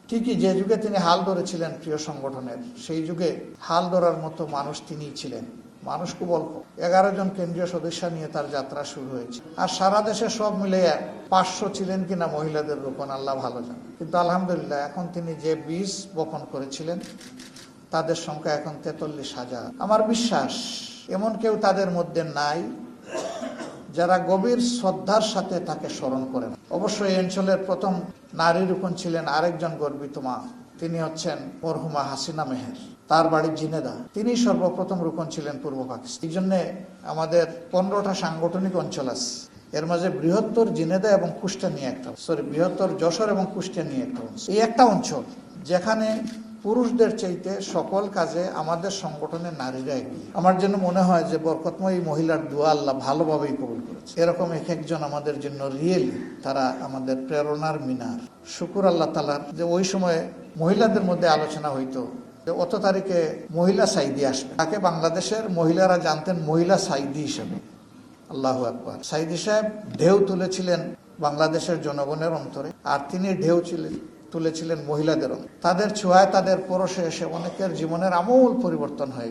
ঠিকই যে যুগে তিনি হাল ধরেছিলেন প্রিয় সংগঠনের, সেই যুগে হাল ধরার মতো মানুষ তিনিই ছিলেন। মানুষ খুব অল্প, 11 জন কেন্দ্রীয় সদস্য নিয়ে তার যাত্রা শুরু হয়েছে। আর সারা দেশে সব মিলে 500 ছিলেন কিনা মহিলাদের রোপণ আল্লাহ ভালো জানেন। কিন্তু আলহামদুলিল্লাহ এখন তিনি যে বীজ বপন করেছিলেন তাদের সংখ্যা এখন 43,000। আমার বিশ্বাস এমন কেউ তাদের মধ্যে নাই যারা গভীর শ্রদ্ধার সাথে তাকে স্মরণ করেন। অবশ্যই এই অঞ্চলের প্রথম নারী রোপণ ছিলেন আরেকজন গর্বিত মা, তিনি হচ্ছেন মরহুমা হাসিনা মেহের। তার বাড়ি জিনেদা। তিনি সর্বপ্রথম রোপণ ছিলেন পূর্ব পাকিস্তান। এই জন্যে আমাদের 15টা সাংগঠনিক অঞ্চল আছে, এর মাঝে বৃহত্তর জিনেদা এবং কুষ্টিয়া একটা, বৃহত্তর যশোর এবং কুষ্টিয়া নিয়ে একটা অঞ্চল। এই একটা অঞ্চল যেখানে পুরুষদের চাইতে সকল কাজে আমাদের সংগঠনের নারীরা এগিয়ে। আমার জন্য মনে হয় যে বরকতময় মহিলার দোয়া আল্লাহ ভালোভাবেই কবুল করেছে। এরকম এক একজন আমাদের জন্য রিয়েলি তারা আমাদের প্রেরণার মিনার। শুকুর আল্লাহ তাআলার যে ওই সময়ে মহিলাদের মধ্যে আলোচনা হইতো যে অত তারিখে মহিলা সাইদি আসবে, তাকে বাংলাদেশের মহিলারা জানতেন মহিলা সাইদি হিসেবে। আল্লাহু আকবার। সাইদি সাহেব ঢেউ তুলেছিলেন বাংলাদেশের জনগণের অন্তরে, আর তিনি ঢেউ তুলেছিলেন মহিলাদেরও। তাদের ছোঁয়ায়, তাদের পরশে এসে অনেকের জীবনের আমূল পরিবর্তন হয়।